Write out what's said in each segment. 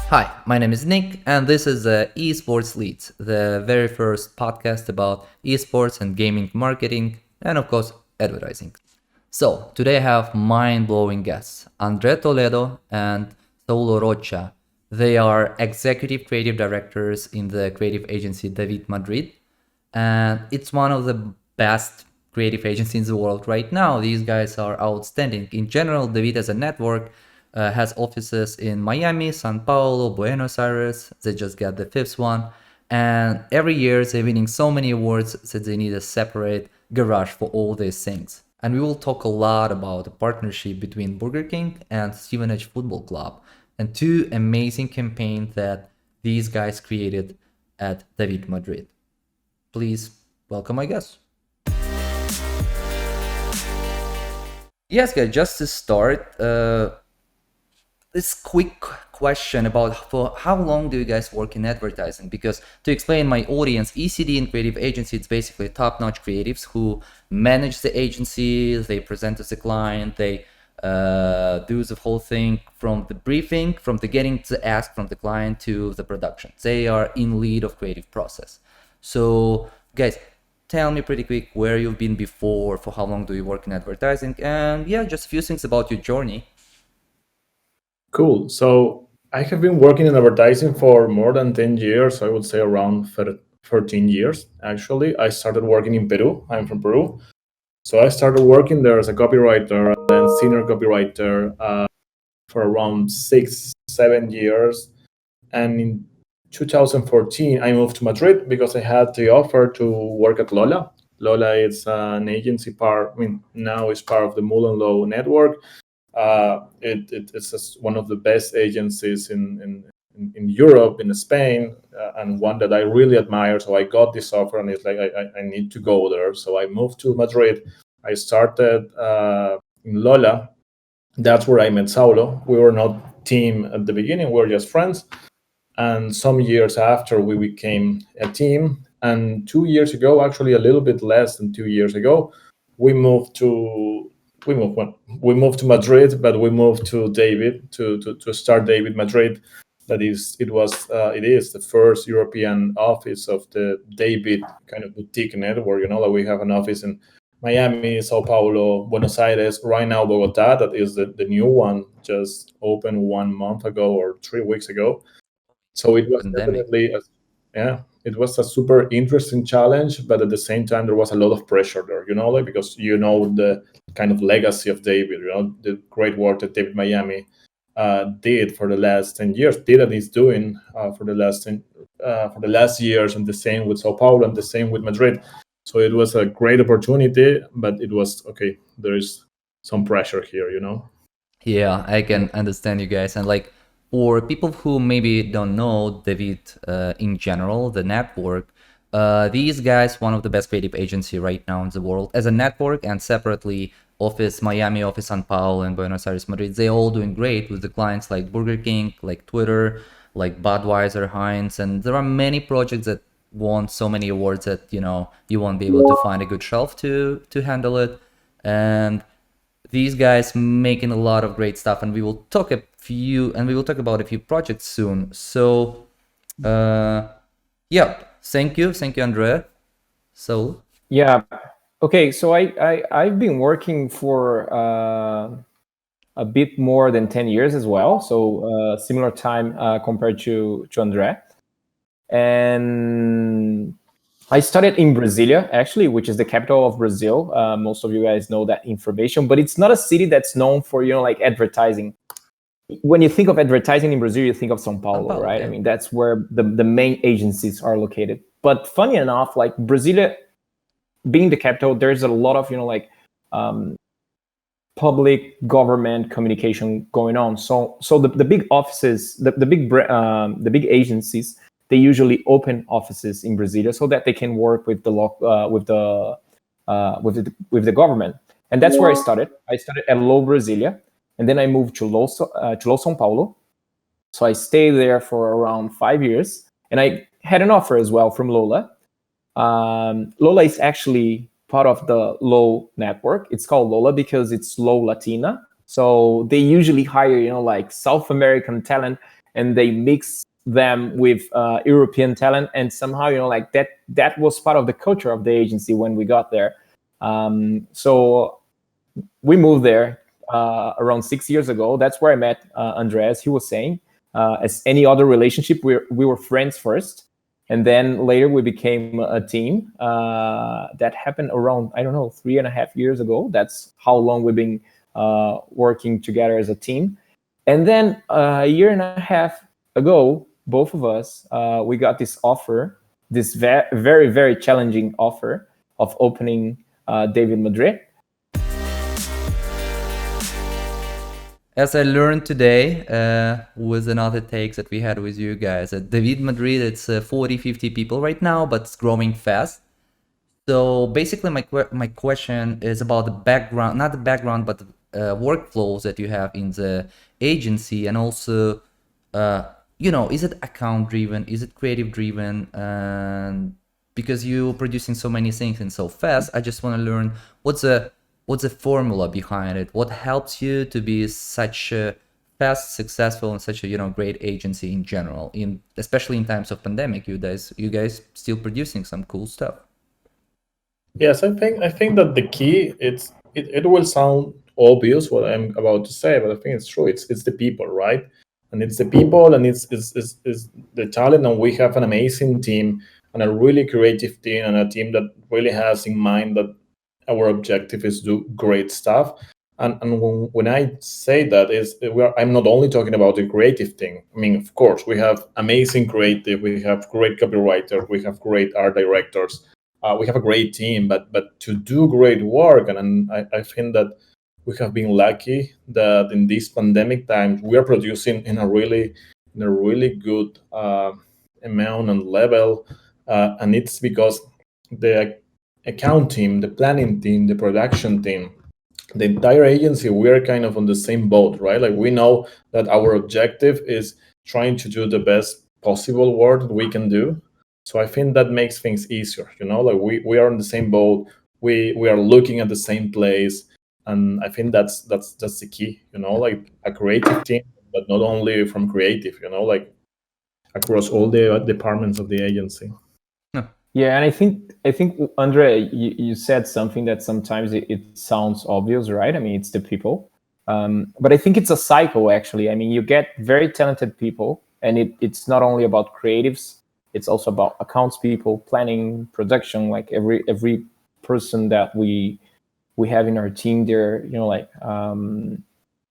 Hi, my name is Nick, and this is Esports Leads, the very first podcast about esports and gaming marketing, and of course, advertising. So, today I have mind blowing guests André Toledo and Saulo Rocha. They are executive creative directors in the creative agency DAVID Madrid, and it's one of the best creative agencies in the world right now. These guys are outstanding. In general, David as a network has offices in Miami, Sao Paulo, Buenos Aires. They just got the fifth one. And every year they're winning so many awards that they need a separate garage for all these things. And we will talk a lot about the partnership between Burger King and Stevenage Football Club and two amazing campaigns that these guys created at David Madrid. Please welcome my guest. Yes, guys, just to start, this quick question about for how long do you guys work in advertising? Because to explain my audience, ECD and creative agency, it's basically top-notch creatives who manage the agency, they present to the client, they do the whole thing from the briefing, from the getting the ask from the client to the production. They are in lead of creative process. So guys, tell me pretty quick where you've been before, for how long do you work in advertising, and yeah, just a few things about your journey. Cool. So I have been working in advertising for more than 10 years. I would say around 13 years, actually. I started working in Peru. I'm from Peru. So I started working there as a copywriter and then senior copywriter for around 6, 7 years. And in 2014, I moved to Madrid because I had the offer to work at Lola. Lola is an agency part, now it's part of the Mullenlow network. It's one of the best agencies in Europe, in Spain, and one that I really admire. So I got this offer, and it's like I need to go there. So I moved to Madrid. I started in Lola. That's where I met Saulo. We were not team at the beginning; we were just friends. And some years after, we became a team. And 2 years ago, actually a little bit less than 2 years ago, we moved to we moved to Madrid, but we moved to David to start David Madrid. That is, it is the first European office of the David kind of boutique network. You know that we have an office in Miami, Sao Paulo, Buenos Aires, right now Bogota. That is the new one, just opened 1 month ago or 3 weeks ago. So it was Pandemic. definitely, it was a super interesting challenge, but at the same time, there was a lot of pressure there, like because the kind of legacy of David, the great work that David Miami did for the last 10 years, did and is doing for the last years, and the same with Sao Paulo and the same with Madrid. So it was a great opportunity, but it was okay. There is some pressure here. Yeah, I can understand you guys. And like for people who maybe don't know David in general, the network, these guys, one of the best creative agency right now in the world as a network, and separately office Miami, office San Paulo, and Buenos Aires, Madrid. They all doing great with the clients like Burger King, like Twitter, like Budweiser, Heinz, and there are many projects that won so many awards that you won't be able to find a good shelf to handle it. And these guys making a lot of great stuff, and we will talk about a few projects soon. So yeah, thank you, Andre. So Yeah. Okay. So I've been working for a bit more than 10 years as well. So similar time compared to Andre. And I studied in Brasilia, actually, which is the capital of Brazil. Most of you guys know that information, but it's not a city that's known for, like advertising. When you think of advertising in Brazil, you think of São Paulo, right? yeah. I mean, that's where the main agencies are located. But funny enough, like Brasilia being the capital, there's a lot of, public government communication going on. So the big offices, the big agencies, they usually open offices in Brasilia so that they can work with the government. And that's where I started. I started at Low Brasilia, and then I moved to Low São Paulo. So I stayed there for around 5 years, and I had an offer as well from Lola. Lola is actually part of the Low network. It's called Lola because it's Low Latina. So they usually hire, like South American talent and they mix them with European talent, and somehow like that was part of the culture of the agency when we got there. So we moved there around 6 years ago. That's where I met André, as he was saying. As any other relationship, we were friends first, and then later we became a team. That happened around, I don't know, 3.5 years ago. That's how long we've been working together as a team. And then a year and a half ago, both of us, we got this offer, this very, very challenging offer of opening DAVID Madrid. As I learned today with another takes that we had with you guys, at DAVID Madrid, it's 40, 50 people right now, but it's growing fast. So basically my question is about the background, not the background, but the workflows that you have in the agency, and also, is it account driven? Is it creative driven? And because you're producing so many things and so fast, I just want to learn what's the formula behind it? What helps you to be such a fast, successful, and such a great agency in general? Especially in times of pandemic, you guys still producing some cool stuff. Yes, I think that the key it will sound obvious what I'm about to say, but I think it's true. It's the people, right? And it's the people, and it's the talent, and we have an amazing team and a really creative team, and a team that really has in mind that our objective is to do great stuff. And when I say that, I'm not only talking about the creative thing. I mean, of course, we have amazing creative, we have great copywriters, we have great art directors, we have a great team. But to do great work, and I think that we have been lucky that in these pandemic times we are producing in a really good amount and level, and it's because the account team, the planning team, the production team, the entire agency, we are kind of on the same boat, right? Like, we know that our objective is trying to do the best possible work that we can do. So I think that makes things easier, like we are on the same boat, we are looking at the same place, and I think that's the key, like a creative team, but not only from creative, like across all the departments of the agency. Yeah, and I think Andre, you said something that sometimes it sounds obvious, right? I mean, it's the people, but I think it's a cycle, actually. I mean, you get very talented people, and it's not only about creatives; it's also about accounts people, planning, production. Like every person that we have in our team, they're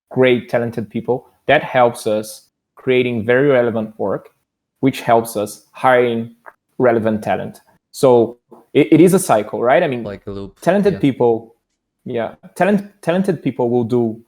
great talented people. That helps us creating very relevant work, which helps us hiring relevant talent. So it is a cycle, right? I mean, like a loop. Talented people, talented people will do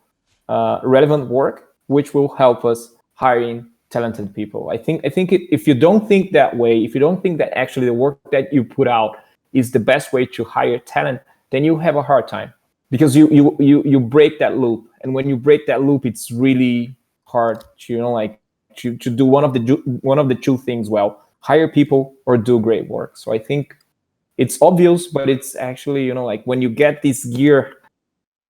relevant work, which will help us hiring talented people. I think if you don't think that way, if you don't think that actually the work that you put out is the best way to hire talent, then you have a hard time, because you break that loop, and when you break that loop, it's really hard to to do one of the two things well: hire people or do great work. So I think it's obvious, but it's actually, when you get this gear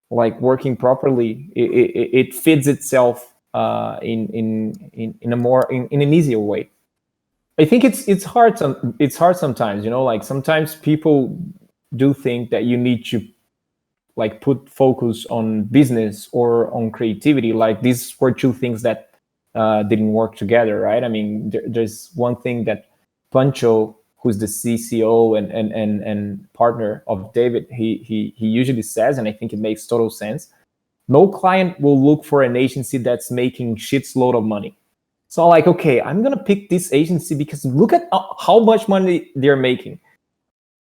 working properly, it feeds itself in an easier way. I think it's hard sometimes, sometimes people do think that you need to put focus on business or on creativity. Like, these were two things that didn't work together, right? I mean, there's one thing that Pancho, who's the CCO and partner of David, he usually says, and I think it makes total sense: no client will look for an agency that's making shitload of money. So okay, I'm gonna pick this agency because look at how much money they're making.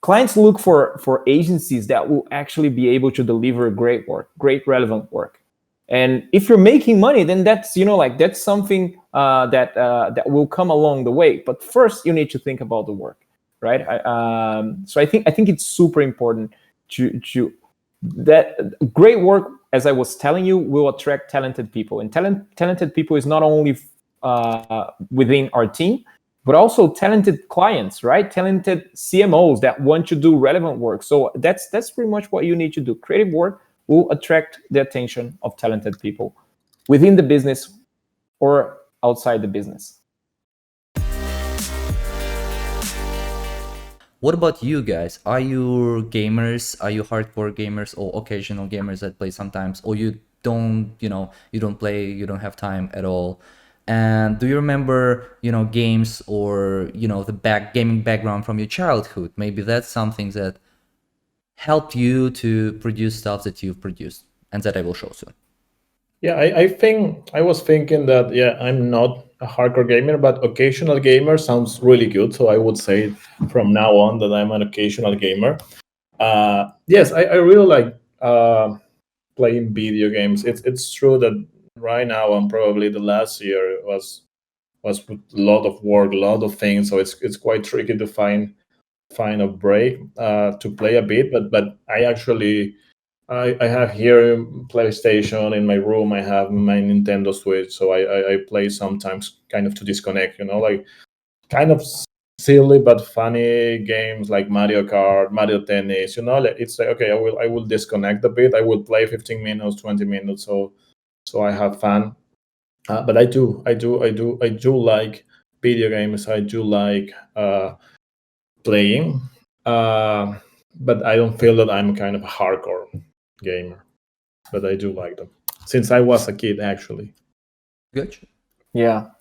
Clients look for agencies that will actually be able to deliver great work, great relevant work. And if you're making money, then that's that's something that will come along the way. But first, you need to think about the work, right? So I think it's super important to that great work, as I was telling you, will attract talented people, and talented people is not only within our team, but also talented clients, right? Talented CMOs that want to do relevant work. So that's pretty much what you need to do. Creative work will attract the attention of talented people within the business or outside the business. What about you guys? Are you gamers? Are you hardcore gamers or occasional gamers that play sometimes, or you don't, you don't play, you don't have time at all? And do you remember, games or, the gaming background from your childhood? Maybe that's something that helped you to produce stuff that you've produced and that I will show soon. Yeah, I think I was thinking that, yeah, I'm not a hardcore gamer, but occasional gamer sounds really good. So I would say from now on that I'm an occasional gamer. Yes, I really like playing video games. It's true that right now and probably the last year was with a lot of work, a lot of things. So it's quite tricky to find a break to play a bit. But I actually I have here PlayStation in my room. I have my Nintendo Switch, so I play sometimes kind of to disconnect. Like kind of silly but funny games like Mario Kart, Mario Tennis. It's like, okay, I will disconnect a bit. I will play 15 minutes, 20 minutes, so I have fun. But I do like video games. I do like playing, but I don't feel that I'm kind of a hardcore gamer. But I do like them since I was a kid, actually. Good. Yeah.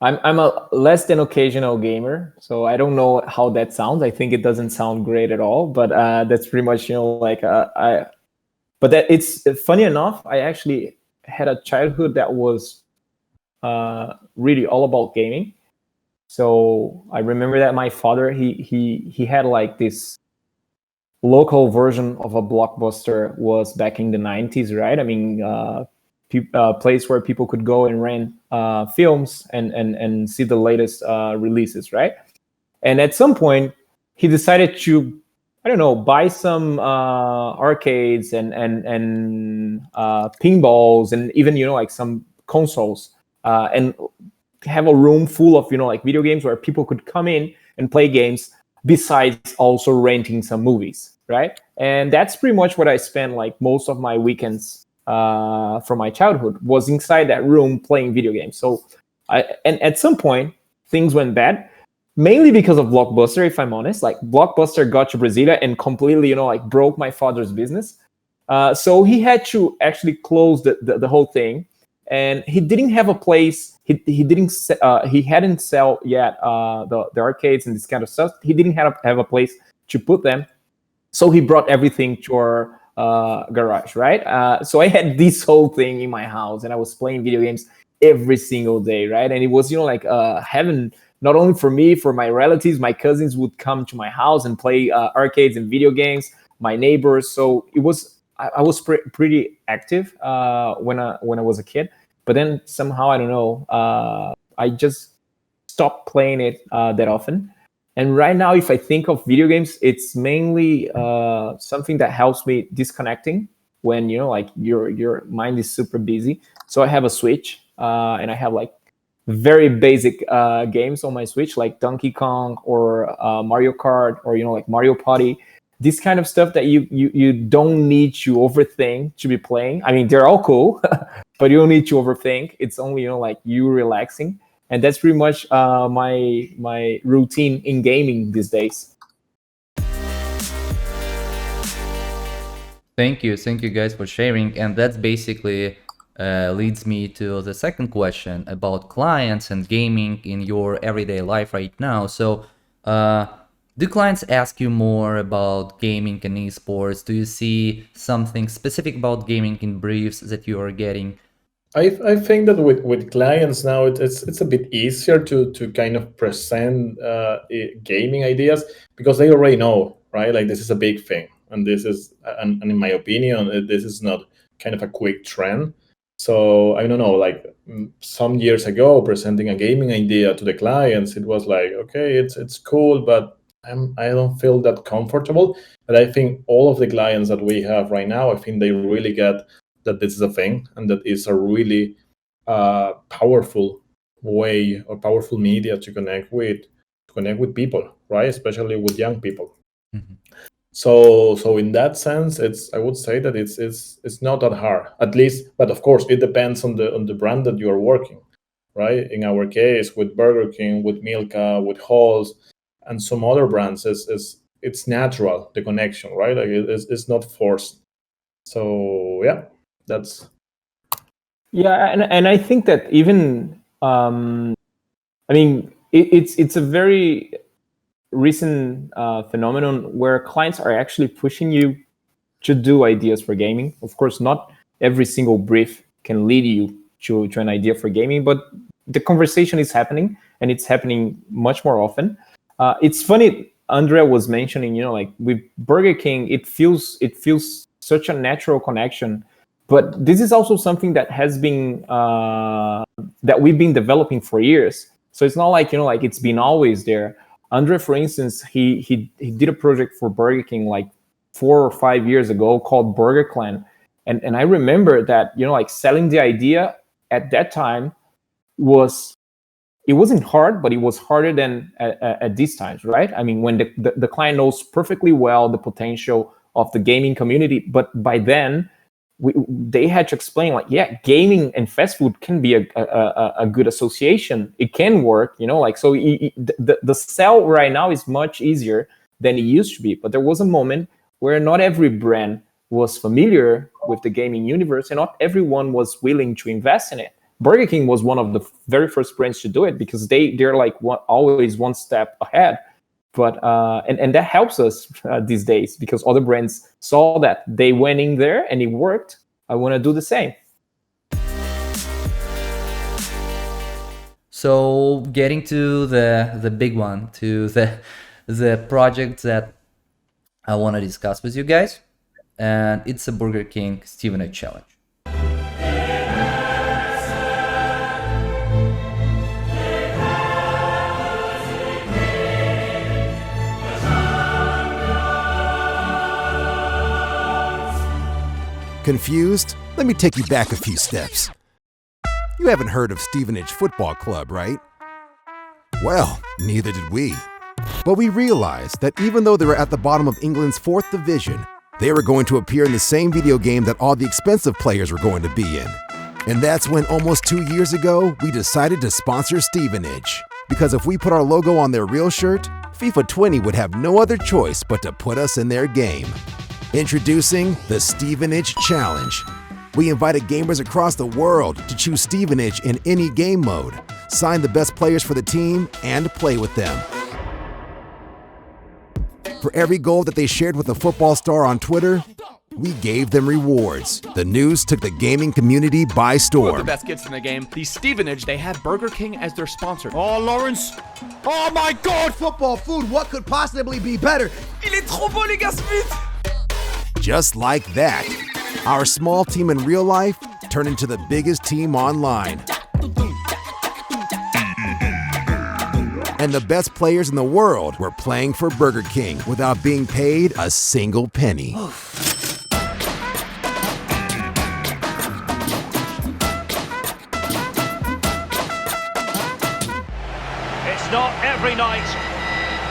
I'm a less than occasional gamer, so I don't know how that sounds. I think it doesn't sound great at all, but that's pretty much, like I. But that it's funny enough. I actually had a childhood that was really all about gaming. So I remember that my father he had like this local version of a Blockbuster was back in the 90s, right? I mean, place where people could go and rent films and see the latest releases, right? And at some point, he decided to, I don't know, buy some arcades and pinballs and even, like some consoles and have a room full of, like video games where people could come in and play games besides also renting some movies, right? And that's pretty much what I spent like most of my weekends from my childhood was inside that room playing video games. So and at some point things went bad, mainly because of Blockbuster, if I'm honest. Like Blockbuster got to Brasilia and completely, like broke my father's business. So he had to actually close the whole thing, and he didn't have a place. He hadn't sell yet the arcades and this kind of stuff. He didn't have a place to put them, so he brought everything to our garage, right? So I had this whole thing in my house, and I was playing video games every single day, right? And it was, like heaven, not only for me, for my relatives. My cousins would come to my house and play arcades and video games. My neighbors. So it was. I was pretty active when I was a kid. But then somehow, I don't know, I just stopped playing it that often. And right now, if I think of video games, it's mainly something that helps me disconnecting when, like your mind is super busy. So I have a Switch and I have like very basic games on my Switch, like Donkey Kong or Mario Kart or, like Mario Party. This kind of stuff that you don't need to overthink to be playing. I mean, they're all cool, but you don't need to overthink. It's only, like you relaxing. And that's pretty much my routine in gaming these days. Thank you guys for sharing. And that's basically leads me to the second question about clients and gaming in your everyday life right now. So do clients ask you more about gaming and esports? Do you see something specific about gaming in briefs that you are getting? I think that with clients now it's a bit easier to kind of present gaming ideas because they already know, right? Like this is a big thing, and this is and in my opinion this is not kind of a quick trend. So I don't know, like some years ago, presenting a gaming idea to the clients, it was like, okay, it's cool, but I don't feel that comfortable. But I think all of the clients that we have right now, I think they really get that this is a thing and that is a really powerful way or powerful media to connect with people, right? Especially with young people. Mm-hmm. So in that sense, I would say that it's not that hard, at least. But of course, it depends on the brand that you are working. right? In our case, with Burger King, with Milka, with Halls, and some other brands, it's natural, the connection, right? Like it's not forced. So yeah, that's Yeah, and I think that even I mean it's a very recent phenomenon where clients are actually pushing you to do ideas for gaming. Of course, not every single brief can lead you to an idea for gaming, but the conversation is happening, and it's happening much more often. It's funny, Andrea was mentioning, like with Burger King, it feels such a natural connection. But this is also something that has been that we've been developing for years. So it's not like like it's been always there. Andre, for instance, he did a project for Burger King like 4 or 5 years ago called Burger Clan, and I remember that like selling the idea at that time it wasn't hard, but it was harder than at these times, right? I mean, when the client knows perfectly well the potential of the gaming community, but by then they had to explain like, yeah, gaming and fast food can be a good association. It can work, like, so the sell right now is much easier than it used to be. But there was a moment where not every brand was familiar with the gaming universe and not everyone was willing to invest in it. Burger King was one of the very first brands to do it because they're like always one step ahead. But and that helps us these days because other brands saw that they went in there and it worked. I want to do the same. So getting to the big one, to the project that I want to discuss with you guys, and it's a Burger King Stevenage challenge. Confused? Let me take you back a few steps. You haven't heard of Stevenage Football Club, right? Well, neither did we. But we realized that even though they were at the bottom of England's 4th division, they were going to appear in the same video game that all the expensive players were going to be in. And that's when almost 2 years ago, we decided to sponsor Stevenage. Because if we put our logo on their real shirt, FIFA 20 would have no other choice but to put us in their game. Introducing the Stevenage Challenge. We invited gamers across the world to choose Stevenage in any game mode, sign the best players for the team, and play with them. For every goal that they shared with a football star on Twitter, we gave them rewards. The news took the gaming community by storm. The best kids in the game, the Stevenage, they had Burger King as their sponsor. Oh, Lawrence! Oh my God! Football food, what could possibly be better? Il est trop beau, les gars, vite! Just like that, our small team in real life turned into the biggest team online. And the best players in the world were playing for Burger King without being paid a single penny. It's not every night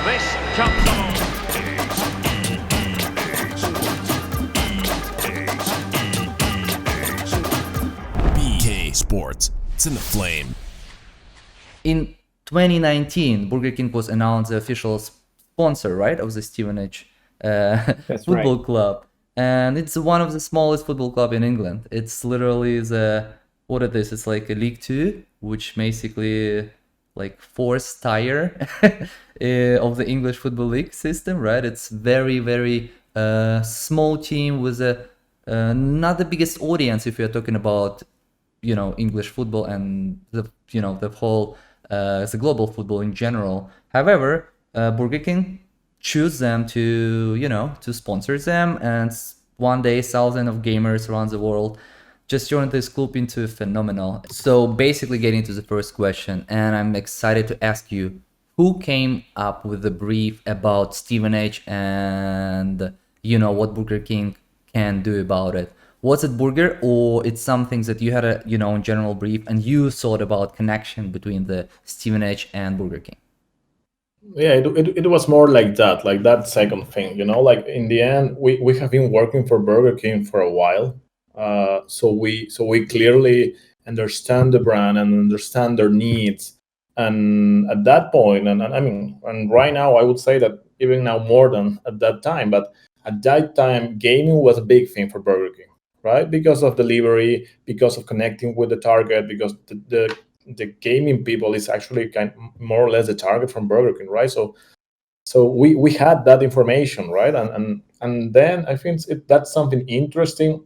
this comes along. Sports. It's in the flame. In 2019, Burger King was announced the official sponsor, right, of the Stevenage football right. club, and it's one of the smallest football club in England. It's literally what it is. It's like a League Two, which basically like fourth tier of the English football league system, right? It's very very small team with not the biggest audience if you're talking about English football and the whole the global football in general. However, Burger King choose them to to sponsor them, and one day thousands of gamers around the world just joined this club into phenomenal. So basically getting to the first question, and I'm excited to ask you, who came up with the brief about Stevenage and what Burger King can do about it? Was it Burger, or it's something that you had a in general brief and you thought about connection between the Stevenage and Burger King? Yeah, it was more like that second thing, like in the end, we have been working for Burger King for a while. So we clearly understand the brand and understand their needs. And at that point, and right now, I would say that even now more than at that time, but at that time, gaming was a big thing for Burger King, right? Because of delivery, because of connecting with the target, because the gaming people is actually more or less the target from Burger King, right? So we had that information, right? And then I think that's something interesting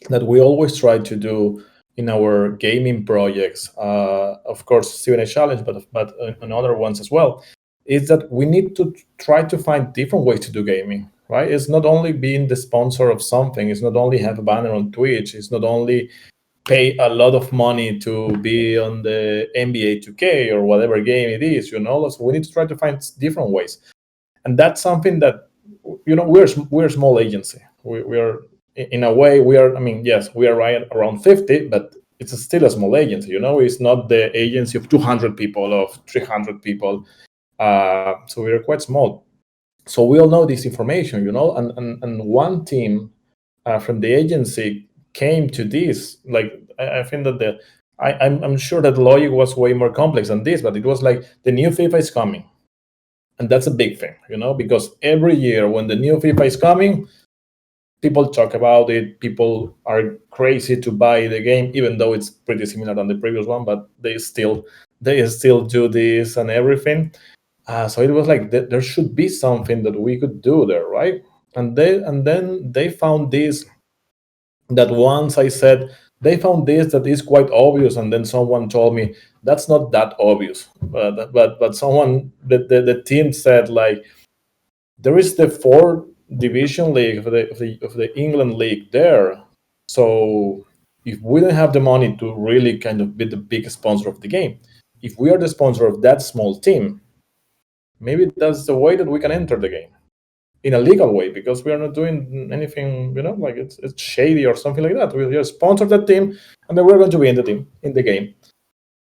that we always try to do in our gaming projects. Of course, Stevenage Challenge, but on other ones as well, is that we need to try to find different ways to do gaming, right? It's not only being the sponsor of something. It's not only have a banner on Twitch. It's not only pay a lot of money to be on the NBA 2K or whatever game it is, So we need to try to find different ways, and that's something that we're a small agency. We are, in a way, we are. I mean, yes, we are right around 50, but it's still a small agency. It's not the agency of 200 people, of 300 people. So we are quite small. So we all know this information, and one team from the agency came to this. Like, I think that I'm sure that logic was way more complex than this, but it was like the new FIFA is coming, and that's a big thing, because every year when the new FIFA is coming, people talk about it. People are crazy to buy the game, even though it's pretty similar than the previous one, but they still do this and everything. So it was like there should be something that we could do there, right? And then they found this. That once I said they found this that is quite obvious, and then someone told me that's not that obvious. But someone the team said, like, there is the 4th division league of the England league there. So if we don't have the money to really kind of be the big sponsor of the game, if we are the sponsor of that small team, maybe that's the way that we can enter the game in a legal way, because we are not doing anything, like it's shady or something like that. We just sponsor that team, and then we're going to be in the game.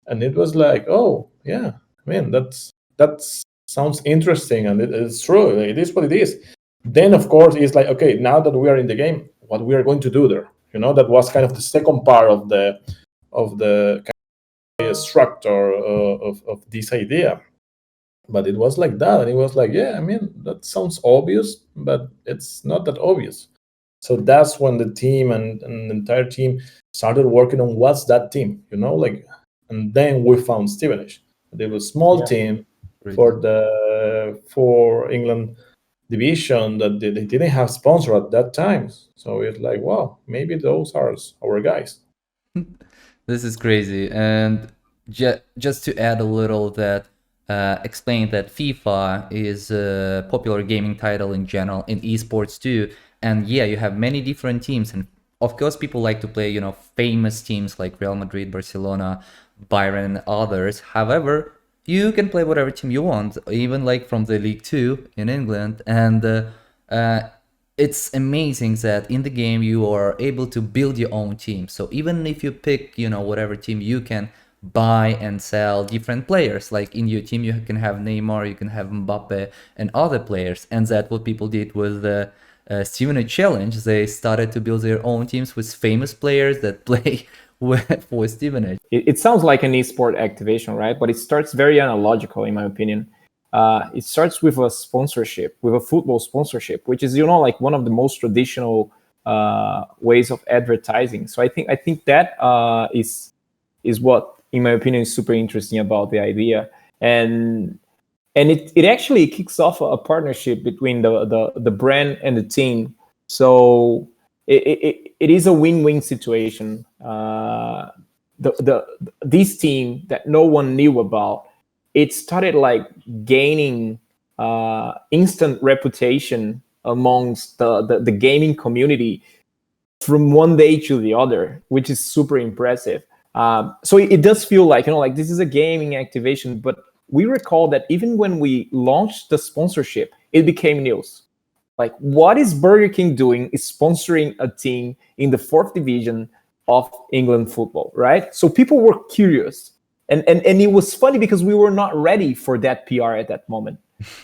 And it was like, oh yeah, man, that sounds interesting, and it's true. It is what it is. Then of course it's like, okay, now that we are in the game, what we are going to do there? That was kind of the second part of the kind of structure of this idea. But it was like that, and it was like, yeah, I mean, that sounds obvious, but it's not that obvious. So that's when the team and the entire team started working on what's that team, and then we found Stevenage. They were a small team for England division that they didn't have sponsor at that time. So it's like, wow, maybe those are our guys. This is crazy. And just to add a little, that explain that FIFA is a popular gaming title in general, in esports too. And yeah, you have many different teams, and of course people like to play, famous teams like Real Madrid, Barcelona, Bayern, and others. However, you can play whatever team you want, even like from the League 2 in England. And it's amazing that in the game you are able to build your own team. So even if you pick, whatever team, you can buy and sell different players. Like in your team you can have Neymar, you can have Mbappe and other players. And that's what people did with the Stevenage Challenge. They started to build their own teams with famous players that play for Stevenage. It sounds like an esport activation, right? But it starts very analogical, in my opinion. It starts with a sponsorship, with a football sponsorship, which is, like one of the most traditional ways of advertising. So I think that is what, in my opinion, is super interesting about the idea. And it actually kicks off a partnership between the brand and the team. So it is a win-win situation. This team that no one knew about, it started like gaining instant reputation amongst the gaming community from one day to the other, which is super impressive. So it does feel like, like this is a gaming activation, but we recall that even when we launched the sponsorship, it became news. Like, what is Burger King doing is sponsoring a team in the 4th division of England football, right? So people were curious. And it was funny because we were not ready for that PR at that moment.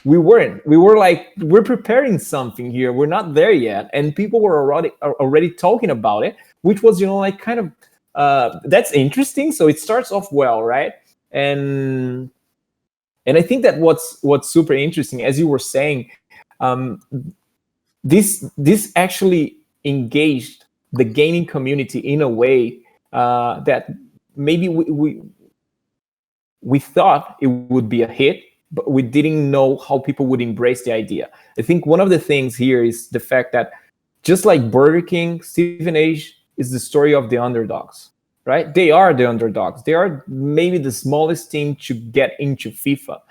We weren't. We were like, we're preparing something here. We're not there yet. And people were already talking about it, which was, like kind of that's interesting. So it starts off well, right? And I think that what's super interesting, as you were saying, this actually engaged the gaming community in a way that maybe we thought it would be a hit, but we didn't know how people would embrace the idea. I think one of the things here is the fact that just like Burger King, Stevenage is the story of the underdogs, right? They are the underdogs. They are maybe the smallest team to get into FIFA.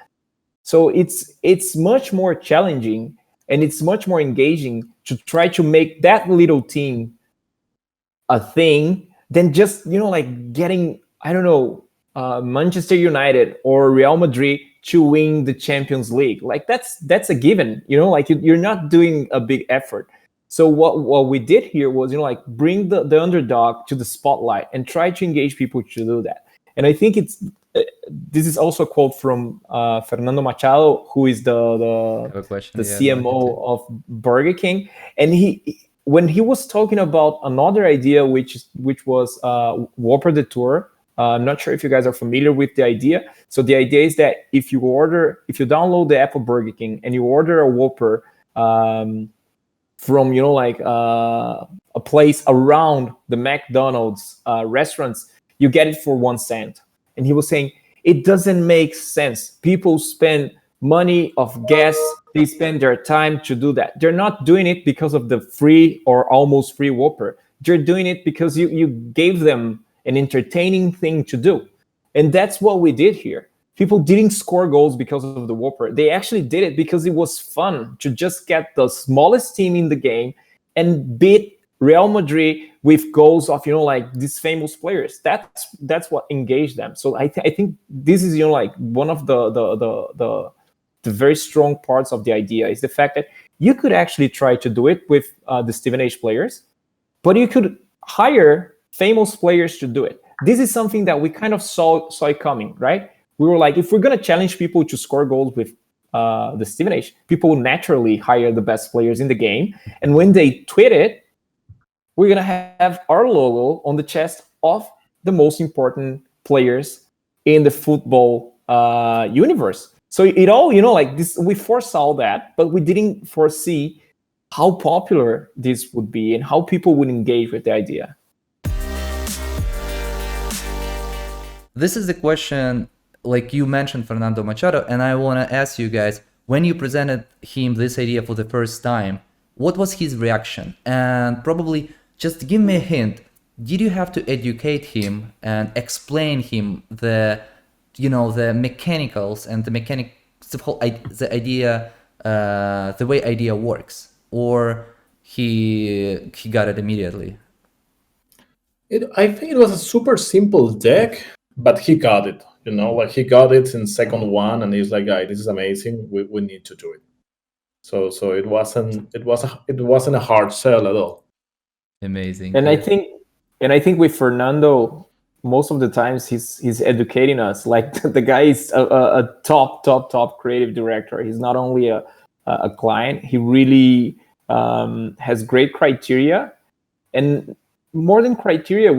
So it's much more challenging and it's much more engaging to try to make that little team a thing than just, like getting, I don't know, Manchester United or Real Madrid to win the Champions League. Like that's a given, like you're not doing a big effort. So what we did here was, like bring the underdog to the spotlight and try to engage people to do that. And I think this is also a quote from Fernando Machado, who is the CMO of Burger King. And when he was talking about another idea, which was Whopper the Tour. I'm not sure if you guys are familiar with the idea. So the idea is that if you download the app of Burger King and you order a Whopper from a place around the McDonald's restaurants, you get it for 1 cent. And he was saying it doesn't make sense. People spend money of gas, they spend their time to do that. They're not doing it because of the free or almost free Whopper. They're doing it because you gave them an entertaining thing to do. And that's what we did here. People didn't score goals because of the Whopper. They actually did it because it was fun to just get the smallest team in the game and beat Real Madrid with goals of, like these famous players. That's what engaged them. So I think this is, like one of the very strong parts of the idea is the fact that you could actually try to do it with the Stevenage players, but you could hire famous players to do it. This is something that we kind of saw it coming, right? We were like, if we're going to challenge people to score goals with the Stevenage, people will naturally hire the best players in the game. And when they tweet it, we're going to have our logo on the chest of the most important players in the football universe. So it all, like this, we foresaw that, but we didn't foresee how popular this would be and how people would engage with the idea. This is the question, like you mentioned, Fernando Machado, and I want to ask you guys, when you presented him this idea for the first time, what was his reaction? And probably just give me a hint. Did you have to educate him and explain him the mechanicals and the idea, the way idea works, or he got it immediately? I think it was a super simple deck, but he got it. Like he got it in second one, and he's like, "Guys, this is amazing. We need to do it." So it wasn't a hard sell at all. Amazing. And I think with Fernando, most of the times he's educating us. Like the guy is a top creative director. He's not only a client. He really has great criteria, and more than criteria,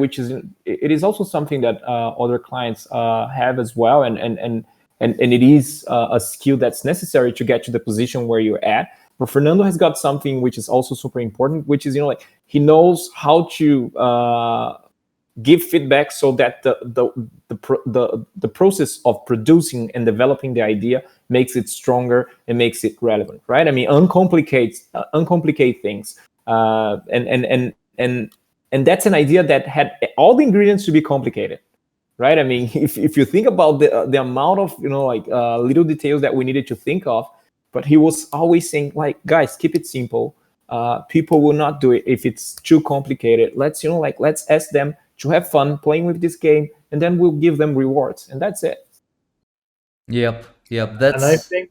it is also something that other clients have as well, and it is a skill that's necessary to get to the position where you're at. But Fernando has got something which is also super important, which is like he knows how to give feedback so that the process of producing and developing the idea makes it stronger and makes it relevant, right? I mean, uncomplicate things, and that's an idea that had all the ingredients to be complicated, right? I mean, if you think about the amount of little details that we needed to think of, but he was always saying like, guys, keep it simple. People will not do it if it's too complicated. Let's ask them to have fun playing with this game, and then we'll give them rewards, and that's it. Yep. And I think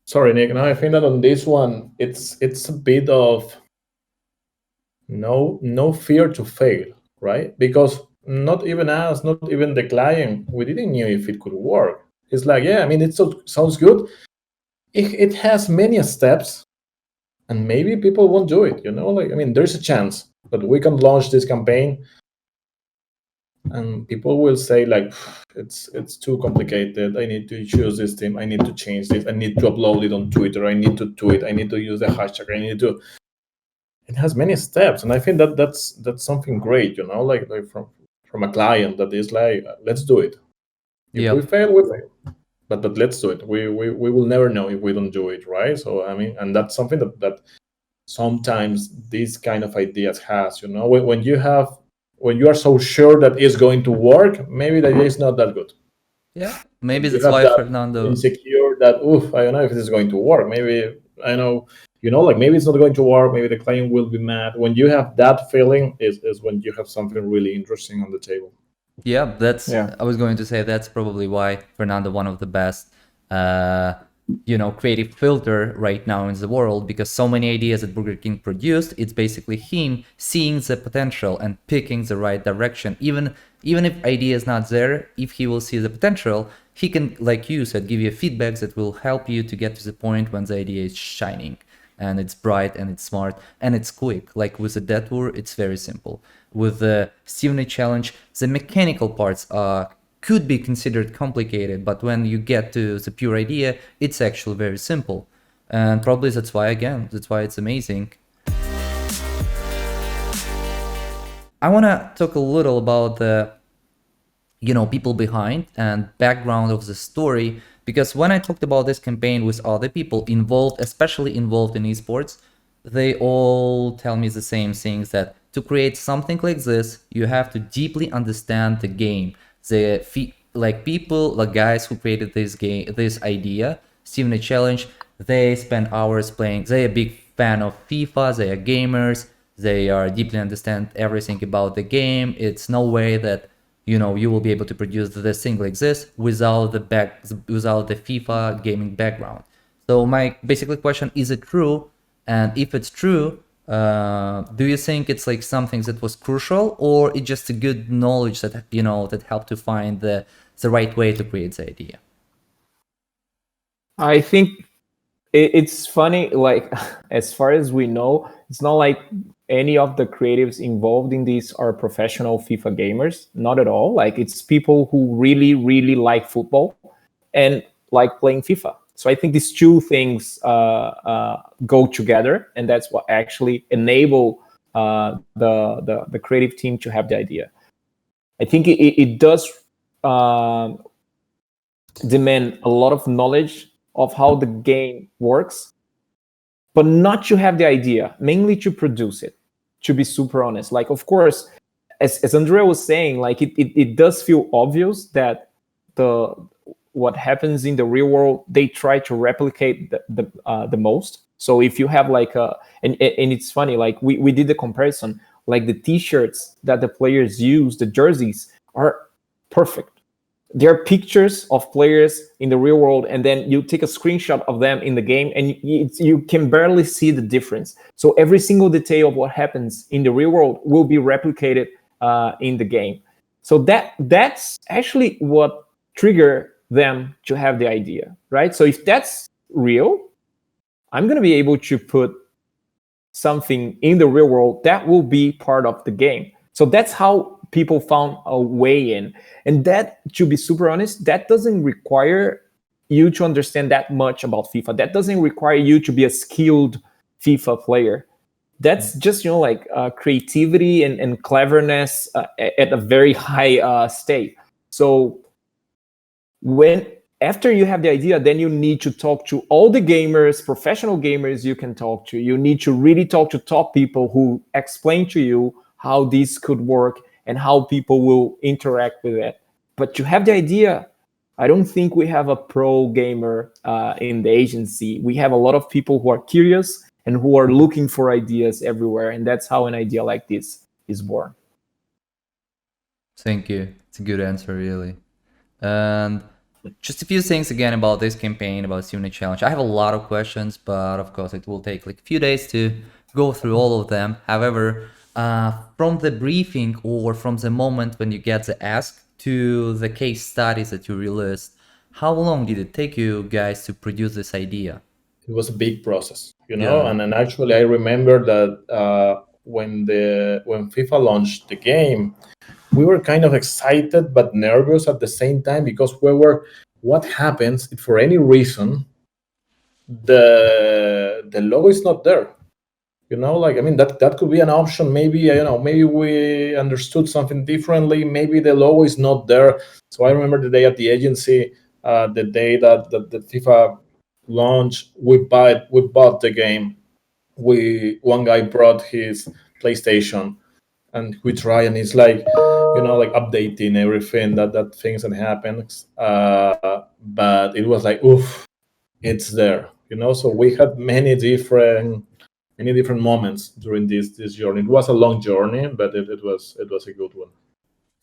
sorry, Nick. And I think that on this one, it's a bit of no fear to fail, right? Because not even us, not even the client, we didn't know if it could work. It's like, yeah, I mean, it sounds good. It has many steps, and maybe people won't do it. Like, I mean, there's a chance that we can launch this campaign and people will say like, it's too complicated. I need to choose this team. I need to change this. I need to upload it on Twitter. I need to tweet. I need to use the hashtag. I need to. It has many steps, and I think that's something great, like from a client that is like, let's do it. If we fail, we fail. But let's do it. We will never know if we don't do it, right? So I mean, and that's something that sometimes these kind of ideas has, when you are so sure that it's going to work, maybe the idea is not that good. Yeah, maybe that's why Fernando insecure that I don't know if this is going to work. Maybe I know, like maybe it's not going to work. Maybe the client will be mad. When you have that feeling, is when you have something really interesting on the table. Yeah, I was going to say that's probably why Fernando one of the best creative filter right now in the world, because so many ideas that Burger King produced, it's basically him seeing the potential and picking the right direction. Even if idea is not there, if he will see the potential, he can, like you said, give you feedbacks that will help you to get to the point when the idea is shining and it's bright and it's smart and it's quick. Like with the Detour, it's very simple. With the Stevenage challenge, the mechanical parts could be considered complicated, but when you get to the pure idea, it's actually very simple. And probably that's why it's amazing. I want to talk a little about the people behind and background of the story, because when I talked about this campaign with other people involved, especially involved in esports, they all tell me the same things, that to create something like this, you have to deeply understand the game. The guys who created this idea, Stevenage Challenge, they spend hours playing. They're a big fan of FIFA. They are gamers. They are deeply understand everything about the game. It's no way that you will be able to produce this thing like this without the FIFA gaming background. So my basically question, is it true? And if it's true, do you think it's like something that was crucial, or it's just a good knowledge that that helped to find the right way to create the idea? I think it's funny, like as far as we know, it's not like any of the creatives involved in this are professional FIFA gamers. Not at all. Like, it's people who really, really like football and like playing FIFA. So I think these two things go together, and that's what actually enable the creative team to have the idea. I think it does demand a lot of knowledge of how the game works, but not to have the idea, mainly to produce it, to be super honest. Like, of course, as Andrea was saying, like it does feel obvious that what happens in the real world, they try to replicate the most. So if you have like and it's funny, like we did the comparison, like the t-shirts that the players use, the jerseys are perfect. There are pictures of players in the real world, and then you take a screenshot of them in the game, and you can barely see the difference. So every single detail of what happens in the real world will be replicated in the game. So that's actually what triggered them to have the idea, right? So if that's real, I'm going to be able to put something in the real world that will be part of the game. So that's how people found a way in. And that, to be super honest, that doesn't require you to understand that much about FIFA. That doesn't require you to be a skilled FIFA player. That's just, creativity and cleverness at a very high state. So after you have the idea, then you need to talk to all the gamers, professional gamers you can talk to. You need to really talk to top people who explain to you how this could work and how people will interact with it. But to have the idea, I don't think we have a pro gamer in the agency. We have a lot of people who are curious and who are looking for ideas everywhere. And that's how an idea like this is born. Thank you. It's a good answer, really. And just a few things again about this campaign, about Stevenage Challenge. I have a lot of questions, but of course it will take like a few days to go through all of them. However, from the briefing or from the moment when you get the ask to the case studies that you released, how long did it take you guys to produce this idea? It was a big process, and actually I remember that when FIFA launched the game, we were kind of excited but nervous at the same time, because what happens if for any reason the logo is not there? Like, I mean, that could be an option. Maybe, maybe we understood something differently. Maybe the logo is not there. So I remember the day at the agency, the day that the FIFA launched, we bought the game. One guy brought his PlayStation, and we try, and it's like, like updating everything that things that happens. But it was like, oof, it's there. So we had many different moments during this journey. It was a long journey, but it was a good one.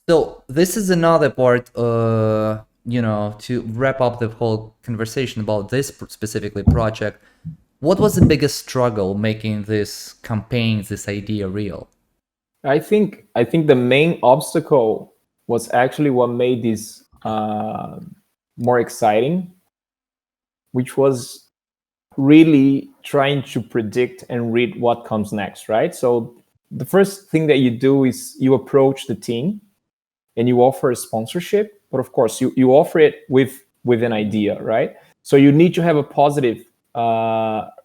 So this is another part, to wrap up the whole conversation about this specifically project. What was the biggest struggle making this campaign, this idea real? I think the main obstacle was actually what made this more exciting, which was really trying to predict and read what comes next, right? So the first thing that you do is you approach the team and you offer a sponsorship, but of course you offer it with an idea, right? So you need to have a positive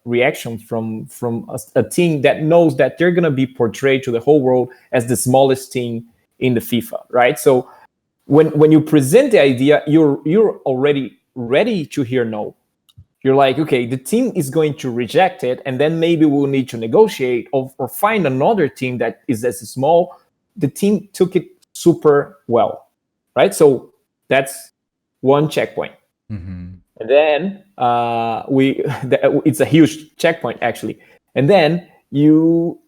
reaction from a team that knows that they're going to be portrayed to the whole world as the smallest team in the FIFA, right? So when you present the idea, you're already ready to hear no. You're like, okay, the team is going to reject it, and then maybe we'll need to negotiate or find another team that is as small. The team took it super well, right? So that's one checkpoint. Mm-hmm. And then it's a huge checkpoint, actually. And then you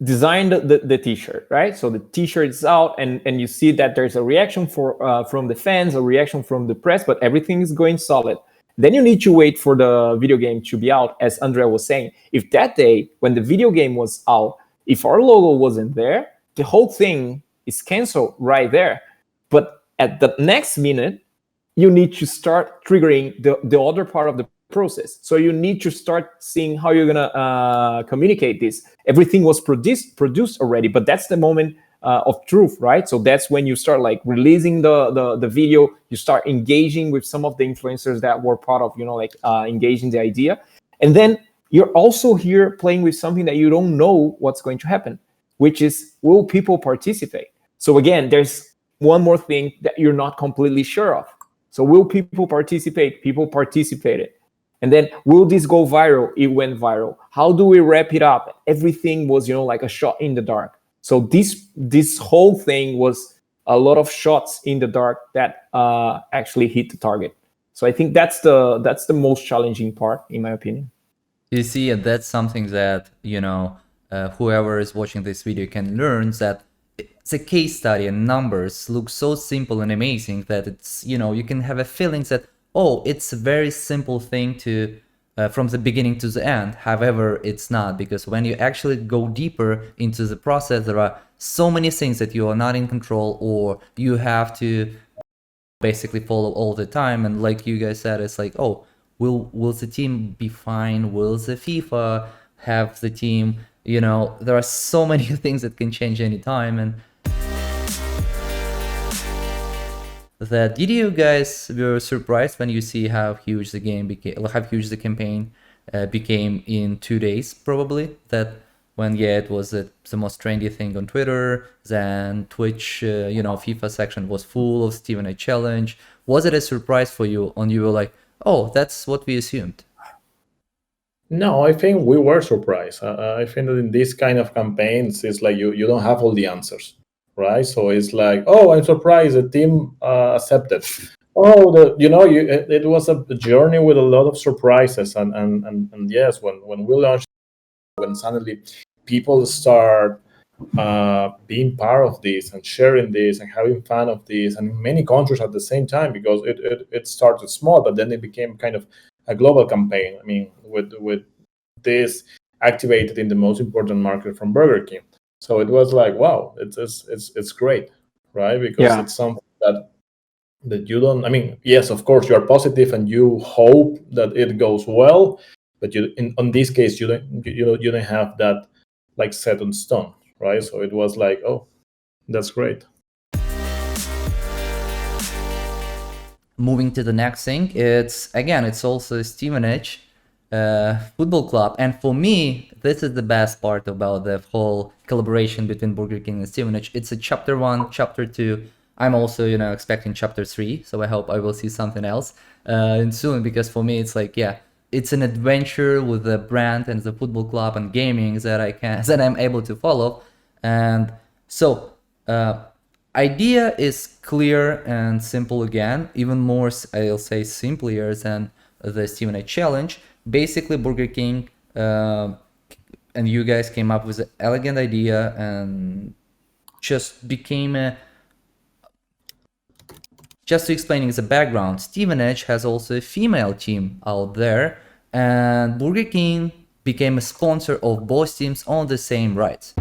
design the t-shirt, right? So the t-shirt is out, and you see that there's a reaction from the fans, a reaction from the press, but everything is going solid. Then you need to wait for the video game to be out, as André was saying. If that day, when the video game was out, if our logo wasn't there, the whole thing is canceled right there. But at the next minute, you need to start triggering the other part of the process. So you need to start seeing how you're gonna communicate this. Everything was produced already, but that's the moment of truth, right? So that's when you start like releasing the video. You start engaging with some of the influencers that were part of, engaging the idea, and then you're also here playing with something that you don't know what's going to happen, which is, will people participate? So again, there's one more thing that you're not completely sure of. So will people participate? People participated. And then will this go viral? It went viral. How do we wrap it up? Everything was, like a shot in the dark. So this whole thing was a lot of shots in the dark that actually hit the target. So I think that's the most challenging part, in my opinion. You see, and that's something that, whoever is watching this video can learn, that it's a case study and numbers look so simple and amazing that it's, you can have a feeling that, oh, it's a very simple thing to from the beginning to the end. However, it's not, because when you actually go deeper into the process, there are so many things that you are not in control, or you have to basically follow all the time. And like you guys said, it's like, oh, will the team be fine? Will the FIFA have the team? There are so many things that can change anytime. And did you guys were surprised when you see how huge the game became, how huge the campaign became in 2 days, probably? That when, it was the most trendy thing on Twitter, then Twitch, FIFA section was full of Stevenage challenge. Was it a surprise for you, and you were like, oh, that's what we assumed? No, I think we were surprised. I think that in this kind of campaigns, it's like you don't have all the answers, right? So it's like, oh, I'm surprised the team accepted. Oh, it was a journey with a lot of surprises, and yes, when we launched, when suddenly people start being part of this and sharing this and having fun of this, and in many countries at the same time, because it started small, but then it became kind of a global campaign. I mean, with this activated in the most important market from Burger King. So it was like, wow, it's great, right? Because it's something that you don't. I mean, yes, of course, you are positive and you hope that it goes well, but on this case, you don't have that like set in stone, right? So it was like, oh, That's great. Moving to the next thing, it's also Stevenage football club, and for me this is the best part about the whole collaboration between Burger King and Stevenage. It's a chapter 1, chapter 2. I'm also expecting chapter 3, so I hope I will see something else soon, because for me it's like, yeah, it's an adventure with the brand and the football club and gaming that I'm able to follow. And so idea is clear and simple again, even more, I'll say, simpler than the Stevenage challenge. Basically, Burger King and you guys came up with an elegant idea and just became a... Just to explaining the background, Stevenage has also a female team out there, and Burger King became a sponsor of both teams on the same rights.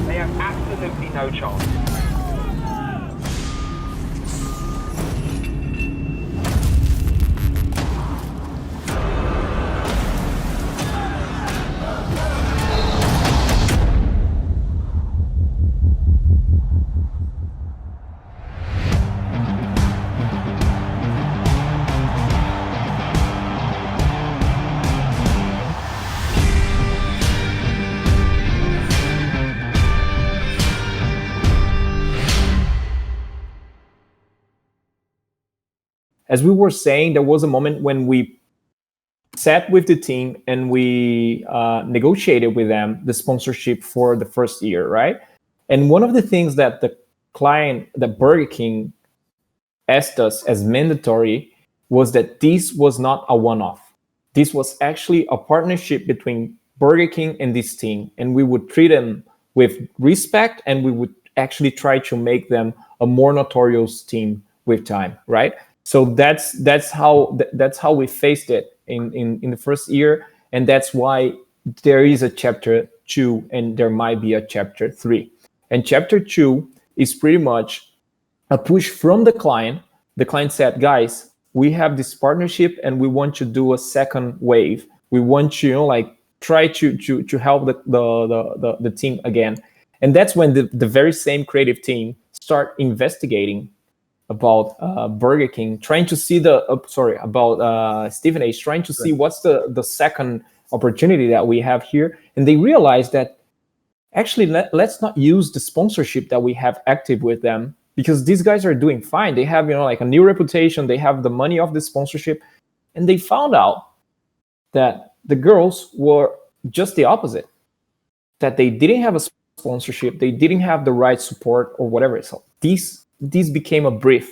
They have absolutely no chance. As we were saying, there was a moment when we sat with the team and we negotiated with them the sponsorship for the first year, right? And one of the things that the client, the Burger King, asked us as mandatory was that this was not a one-off. This was actually a partnership between Burger King and this team, and we would treat them with respect, and we would actually try to make them a more notorious team with time, right? So that's how we faced it in the first year, and that's why there is a chapter 2 and there might be a chapter 3. And chapter 2 is pretty much a push from the client. The client said, guys, we have this partnership and we want to do a second wave. We want to try to help the team again. And that's when the very same creative team start investigating about Burger King, trying to see about Stevenage, trying to see what's the second opportunity that we have here. And they realized that actually let's not use the sponsorship that we have active with them, because these guys are doing fine. They have a new reputation, they have the money of the sponsorship, and they found out that the girls were just the opposite, that they didn't have a sponsorship, they didn't have the right support or whatever. So this became a brief,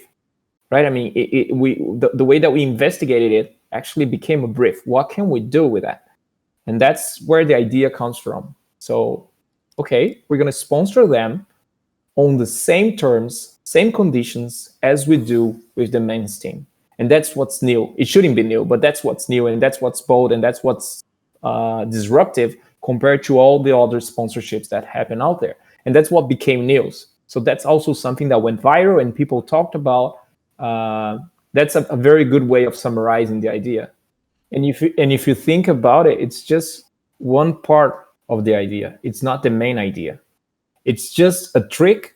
right? I mean, the way that we investigated it actually became a brief. What can we do with that? And that's where the idea comes from. So, okay, we're going to sponsor them on the same terms, same conditions as we do with the men's team. And that's what's new. It shouldn't be new, but that's what's new, and that's what's bold, and that's what's disruptive compared to all the other sponsorships that happen out there. And that's what became news. So that's also something that went viral and people talked about. That's a very good way of summarizing the idea. And if you think about it, it's just one part of the idea. It's not the main idea. It's just a trick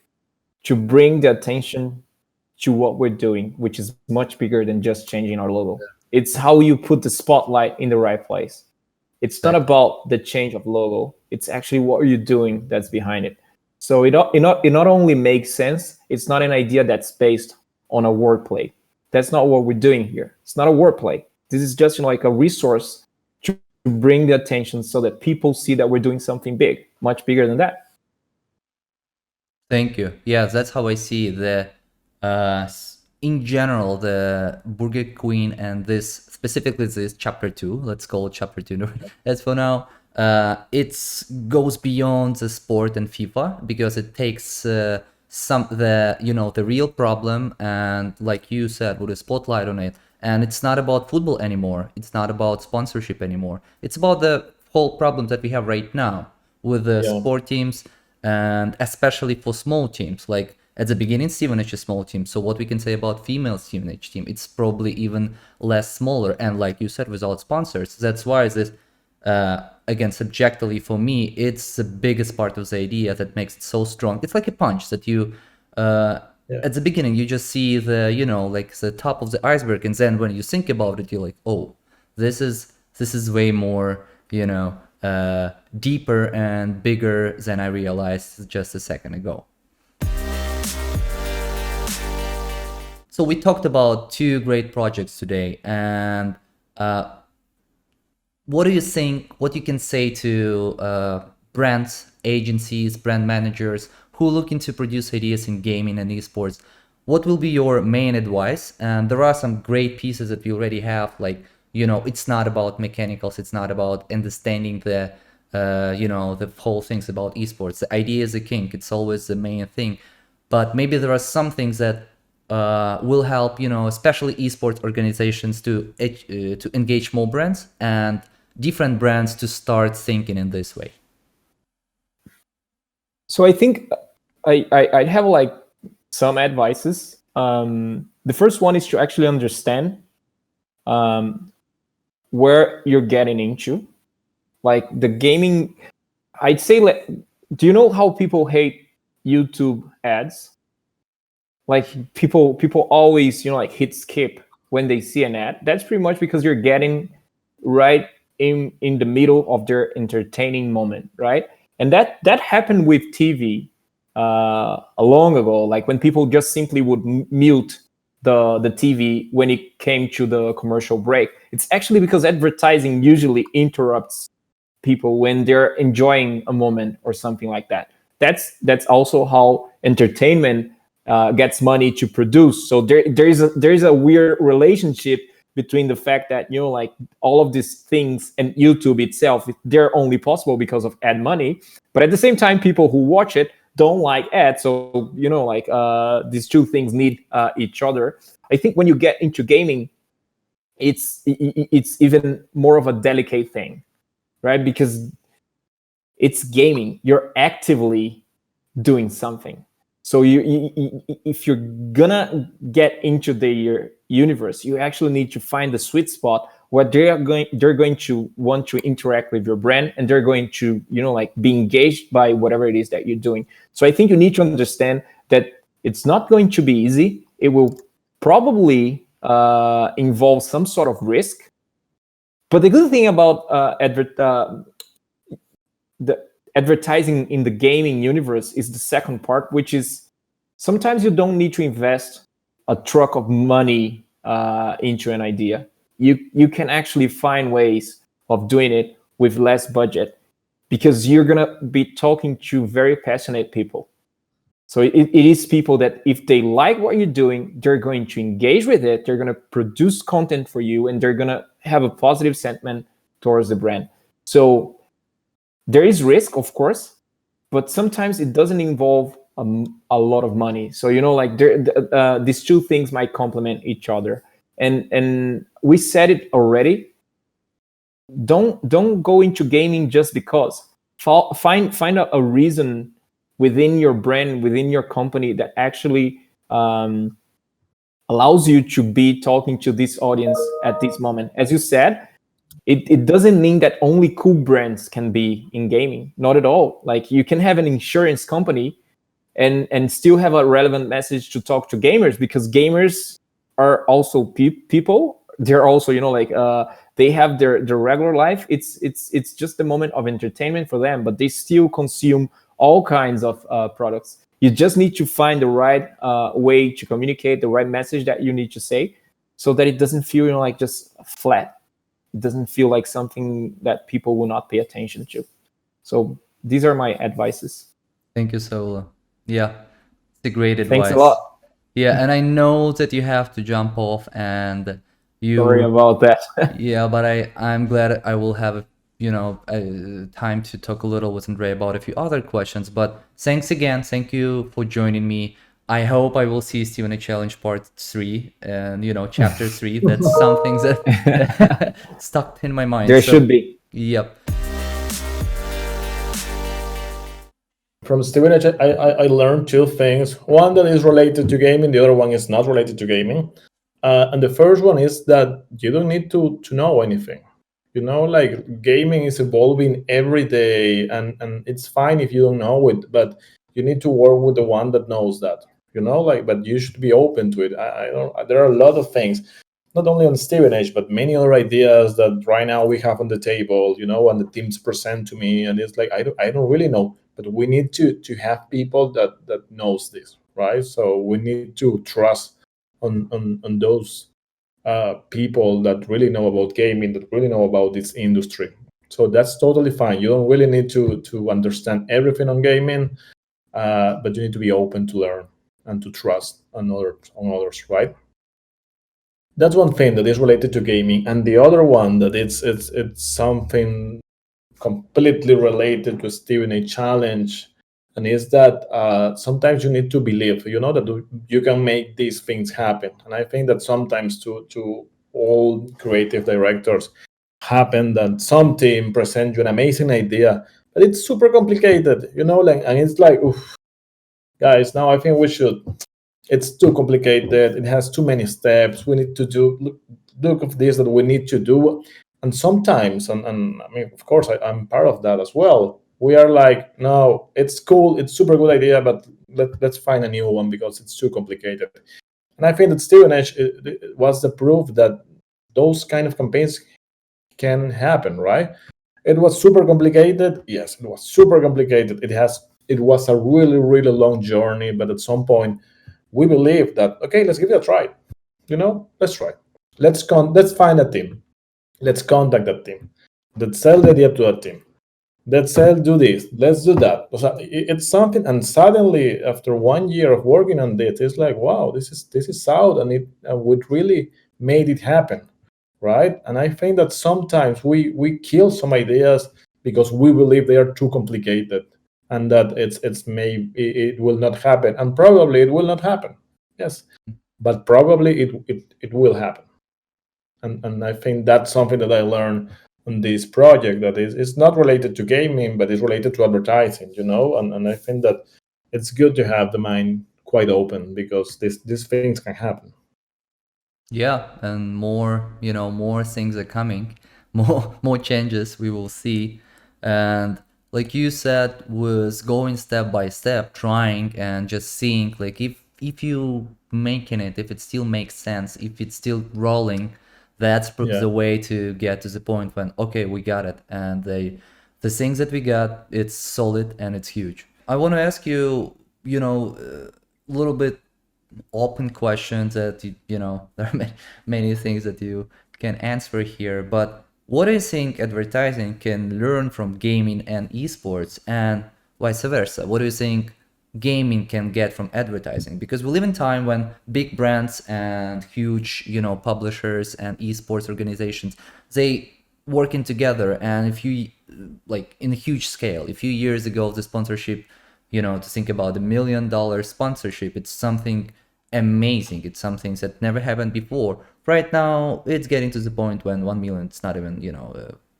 to bring the attention to what we're doing, which is much bigger than just changing our logo. Yeah. It's how you put the spotlight in the right place. It's not about the change of logo. It's actually what are you doing that's behind it. So it not only makes sense, it's not an idea that's based on a wordplay. That's not what we're doing here. It's not a wordplay. This is just like a resource to bring the attention so that people see that we're doing something big, much bigger than that. Thank you. Yeah, that's how I see in general, the Burger Queen and specifically this chapter 2, let's call it chapter 2 as for now. It goes beyond the sport and FIFA, because it takes the real problem and, like you said, with a spotlight on it. And it's not about football anymore. It's not about sponsorship anymore. It's about the whole problem that we have right now with the sport teams, and especially for small teams. Like at the beginning, Stevenage is a small team. So what we can say about female Stevenage team, it's probably even less smaller. And like you said, without sponsors, that's why this, again, subjectively for me, it's the biggest part of the idea that makes it so strong. It's like a punch that you, at the beginning, you just see the, like the top of the iceberg. And then when you think about it, you're like, oh, this is way more, deeper and bigger than I realized just a second ago. So we talked about 2 great projects today, and what do you think, what you can say to brands, agencies, brand managers who are looking to produce ideas in gaming and esports? What will be your main advice? And there are some great pieces that we already have, like, it's not about mechanicals, it's not about understanding the whole things about esports. The idea is the king, it's always the main thing. But maybe there are some things that will help, especially esports organizations to engage more brands and different brands to start thinking in this way. So I think I'd have like some advices. The first one is to actually understand where you're getting into. Like the gaming, I'd say, do you know how people hate YouTube ads? Like people always, hit skip when they see an ad. That's pretty much because you're getting right in the middle of their entertaining moment, right? And that happened with TV long ago, like when people just simply would mute the TV when it came to the commercial break. It's actually because advertising usually interrupts people when they're enjoying a moment or something like that. That's also how entertainment gets money to produce. So there is a weird relationship between the fact that like all of these things and YouTube itself, they're only possible because of ad money. But at the same time, people who watch it don't like ads. So these two things need each other. I think when you get into gaming, it's even more of a delicate thing, right? Because it's gaming. You're actively doing something. So if you're gonna get into the universe, you actually need to find the sweet spot where they're going to want to interact with your brand, and they're going to be engaged by whatever it is that you're doing. So I think you need to understand that it's not going to be easy. It will probably involve some sort of risk. But the good thing about the advertising in the gaming universe is the second part, which is sometimes you don't need to invest a truck of money into an idea. You can actually find ways of doing it with less budget, because you're gonna be talking to very passionate people. So it is people that if they like what you're doing, they're going to engage with it, they're gonna produce content for you, and they're gonna have a positive sentiment towards the brand. So there is risk, of course, but sometimes it doesn't involve a lot of money. So these two things might complement each other. And we said it already. Don't go into gaming just because. Find a reason within your brand, within your company, that actually allows you to be talking to this audience at this moment. As you said, it doesn't mean that only cool brands can be in gaming. Not at all. Like you can have an insurance company and still have a relevant message to talk to gamers, because gamers are also people. They're also they have their regular life. It's just a moment of entertainment for them, but they still consume all kinds of products. You just need to find the right way to communicate, the right message that you need to say, so that it doesn't feel just flat. It doesn't feel like something that people will not pay attention to. So these are my advices. Thank you, Saulo. Yeah, it's a great advice. Thanks a lot. Yeah, and I know that you have to jump off, and sorry about that. Yeah, but I'm glad I will have time to talk a little with André about a few other questions. But thanks again. Thank you for joining me. I hope I will see Stevenage Challenge Part 3 and Chapter 3. That's something that stuck in my mind. There should be. Yep. From Stevenage, I learned two things. One that is related to gaming, the other one is not related to gaming. And the first one is that you don't need to know anything. Like gaming is evolving every day, and it's fine if you don't know it, but you need to work with the one that knows that. But you should be open to it. I don't. There are a lot of things, not only on Stevenage, but many other ideas that right now we have on the table. And the teams present to me, and it's like I don't really know, but we need to have people that knows this, right? So we need to trust on those people that really know about gaming, that really know about this industry. So that's totally fine. You don't really need to understand everything on gaming, but you need to be open to learn and to trust on others, right? That's one thing that is related to gaming, and the other one that it's something completely related to Stevenage challenge, and is that sometimes you need to believe, that you can make these things happen. And I think that sometimes to all creative directors happen that some team present you an amazing idea, but it's super complicated, and it's like, oof, guys, now I think we should. It's too complicated. It has too many steps. We need to look of this that we need to do. And sometimes, and I mean, of course, I'm part of that as well. We are like, no, it's cool. It's super good idea, but let's find a new one because it's too complicated. And I think that Stevenage was the proof that those kind of campaigns can happen, right? It was super complicated. Yes, it was super complicated. It was a really, really long journey, but at some point, we believe that, okay, let's give it a try. Let's try. Let's find a team. Let's contact that team. Let's sell the idea to that team. Let's do this. Let's do that. It's something, and suddenly, after 1 year of working on this, it's like, wow, this is out, and it would really made it happen, right? And I think that sometimes we kill some ideas because we believe they are too complicated, and that it will not happen, and probably it will not happen. Yes, but probably it will happen. And I think that's something that I learned on this project that is not related to gaming, but is related to advertising, and I think that it's good to have the mind quite open because these things can happen. Yeah, and more things are coming, more changes we will see. And like you said, was going step by step, trying and just seeing like if you making it, if it still makes sense, if it's still rolling, that's the way to get to the point when, okay, we got it, and the things that we got, it's solid and it's huge. I want to ask you, a little bit open questions that there are many things that you can answer here, but what do you think advertising can learn from gaming and esports, and vice versa? What do you think gaming can get from advertising? Because we live in a time when big brands and huge publishers and esports organizations, they working together, and if you like in a huge scale, a few years ago, the sponsorship, to think about $1 million sponsorship, it's something amazing. It's something that never happened before. Right now, it's getting to the point when 1 million, it's not even,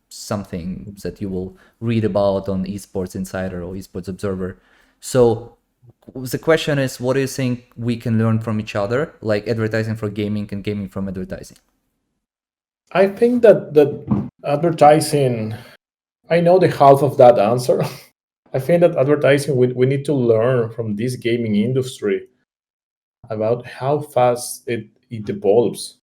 something that you will read about on Esports Insider or Esports Observer. So the question is, what do you think we can learn from each other, like advertising for gaming and gaming from advertising? I think that advertising, I know the half of that answer. I think that advertising, we need to learn from this gaming industry about how fast it evolves.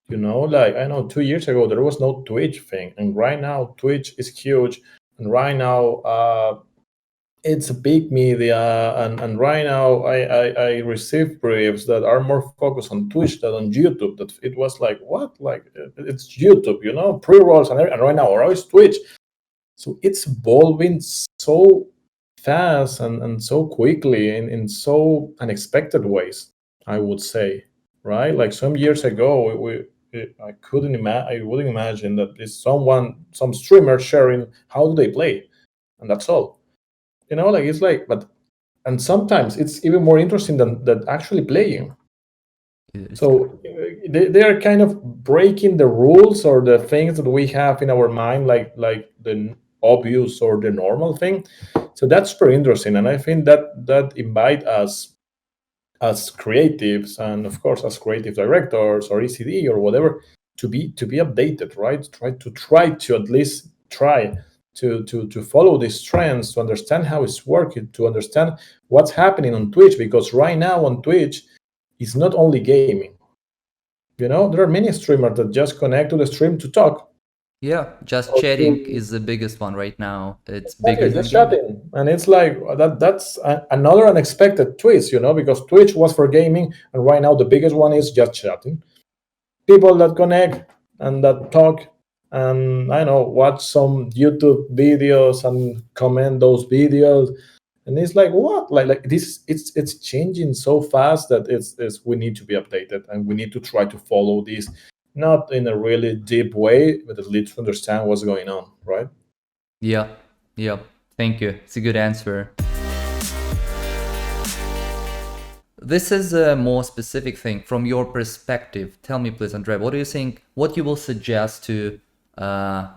Like I know 2 years ago there was no Twitch thing, and right now Twitch is huge, and right now it's a big media, and right now I receive briefs that are more focused on Twitch than on YouTube. That it was like, what? Like it's YouTube, pre-rolls and right now, or it's Twitch. So it's evolving so fast and so quickly in so unexpected ways, I would say, right? Like some years ago, I wouldn't imagine that there's some streamer sharing how do they play, and that's all. It's like, and sometimes it's even more interesting than actually playing. So they are kind of breaking the rules or the things that we have in our mind, like the obvious or the normal thing. So that's super interesting, and I think that invite us as creatives, and of course as creative directors or ECD or whatever, to be updated, right? Try to at least try to follow these trends, to understand how it's working, to understand what's happening on Twitch, because right now on Twitch it's not only gaming. There are many streamers that just connect to the stream to talk. Yeah, just Or chatting to- is the biggest one right now. It's Exactly, bigger than just gaming. chatting, and it's like that's another unexpected twist, because Twitch was for gaming, and right now the biggest one is just chatting. People that connect and that talk, and I know, watch some YouTube videos and comment those videos, and it's like, what, like this, it's changing so fast that it's we need to be updated, and we need to try to follow this, not in a really deep way, but at least to understand what's going on, right? Yeah, yeah. Thank you. It's a good answer. This is a more specific thing from your perspective. Tell me, please, André, what do you think? What you will suggest to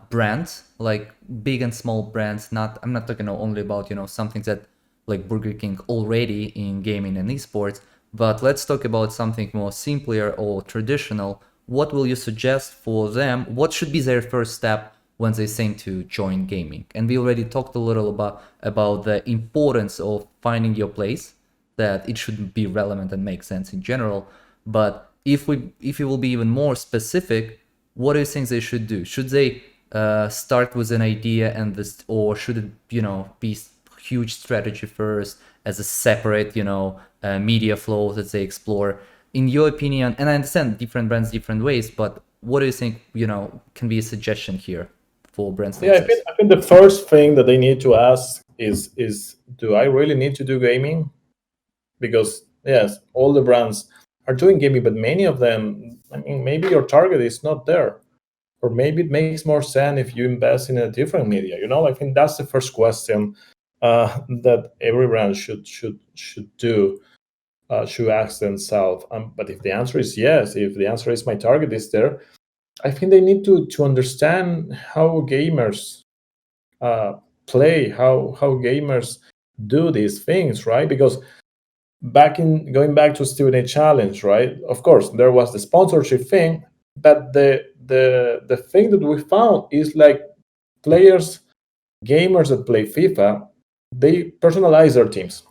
brands, like big and small brands? I'm not talking only about something that like Burger King already in gaming and esports, but let's talk about something more simpler or traditional. What will you suggest for them? What should be their first step when they think to join gaming? And we already talked a little about the importance of finding your place, that it should be relevant and make sense in general. But if you will be even more specific, what do you think they should do? Should they start with an idea and this, or should it be huge strategy first as a separate media flow that they explore? In your opinion, and I understand different brands different ways, but what do you think can be a suggestion here for brands like Yeah, this? I think the first thing that they need to ask is do I really need to do gaming? Because yes, all the brands are doing gaming, but many of them, I mean, maybe your target is not there, or maybe it makes more sense if you invest in a different media. I think that's the first question that every brand should do, should ask themselves. But if the answer is yes, if the answer is my target is there, I think they need to understand how gamers play, how gamers do these things, right? Because going back to Stevenage Challenge, right? Of course, there was the sponsorship thing, but the thing that we found is like gamers that play FIFA, they personalize their teams.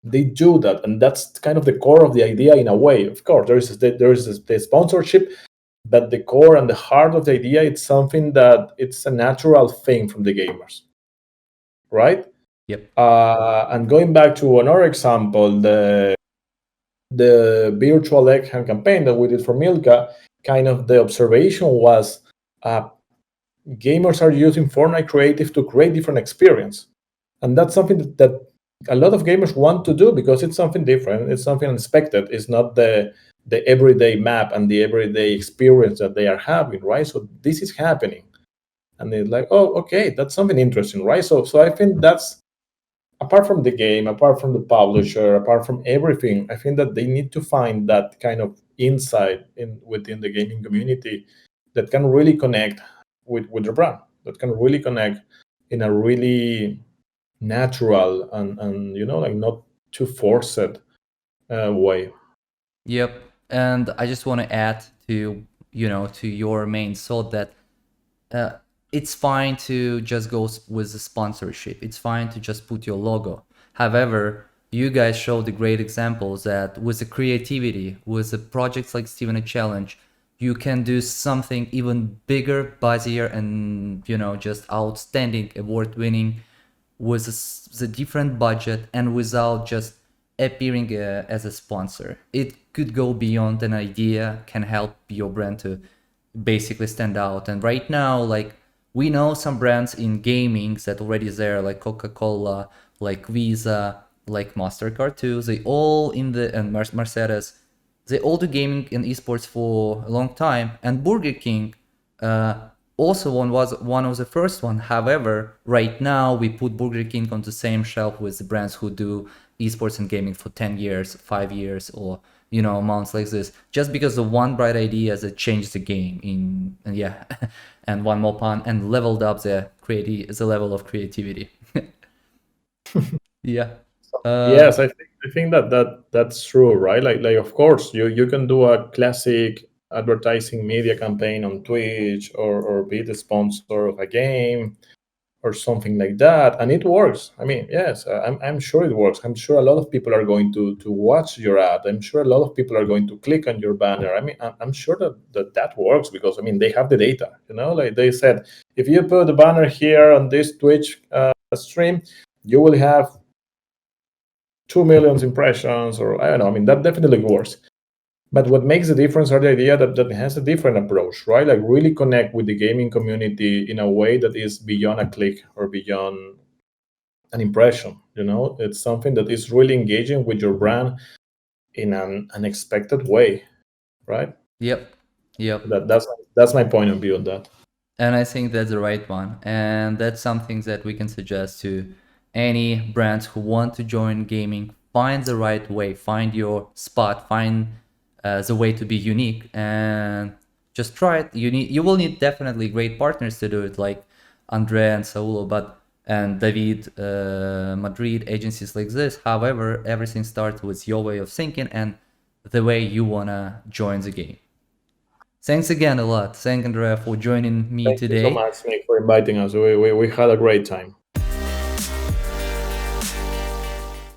They do that, and that's kind of the core of the idea in a way. Of course, there is the sponsorship, but the core and the heart of the idea, it's something that it's a natural thing from the gamers, right? Yep. And going back to another example, the virtual egg hunt campaign that we did for Milka, kind of the observation was gamers are using Fortnite Creative to create different experience. And that's something that a lot of gamers want to do because it's something different. It's something unexpected. It's not the everyday map and the everyday experience that they are having, right? So this is happening. And they're like, oh, okay, that's something interesting, right? So I think that's, apart from the game, apart from the publisher, apart from everything, I think that they need to find that kind of insight within the gaming community that can really connect with the brand, that can really connect in a really natural and like not too forced way. Yep. And I just want to add to your main thought that it's fine to just go with the sponsorship. It's fine to just put your logo. However, you guys showed the great examples that with the creativity, with the projects like Stevenage Challenge, you can do something even bigger, buzzier, and just outstanding, award-winning, with the different budget and without just appearing as a sponsor. It could go beyond an idea, can help your brand to basically stand out. And right now, like, we know some brands in gaming that already there, like Coca-Cola, like Visa, like MasterCard too. They all and Mercedes, they all do gaming and esports for a long time. And Burger King also was one of the first one. However, right now we put Burger King on the same shelf with the brands who do esports and gaming for 10 years, 5 years, or amounts like this, just because of one bright idea that changed the game and one more pun, and leveled up the level of creativity. Yeah. Yes, I think that's true, right? Like of course you can do a classic advertising media campaign on Twitch or be the sponsor of a game or something like that, and it works. I mean, yes, I'm sure it works. I'm sure a lot of people are going to watch your ad. I'm sure a lot of people are going to click on your banner. I mean, I'm sure that works because I mean they have the data. Like they said, if you put the banner here on this Twitch stream, you will have 2 million impressions, or I don't know. I mean, that definitely works. But what makes the difference are the idea that it has a different approach, right? Like really connect with the gaming community in a way that is beyond a click or beyond an impression. It's something that is really engaging with your brand in an unexpected way, right? Yep. That's my point of view on that. And I think that's the right one. And that's something that we can suggest to any brands who want to join gaming. Find the right way, find your spot, find the way to be unique, and just try it. You will need definitely great partners to do it, like André and Saulo, and David Madrid, agencies like this. However, everything starts with your way of thinking and the way you wanna join the game. Thanks again a lot. Thank Andrea for joining me Thank today. you so much, Nick, for inviting us. We had a great time.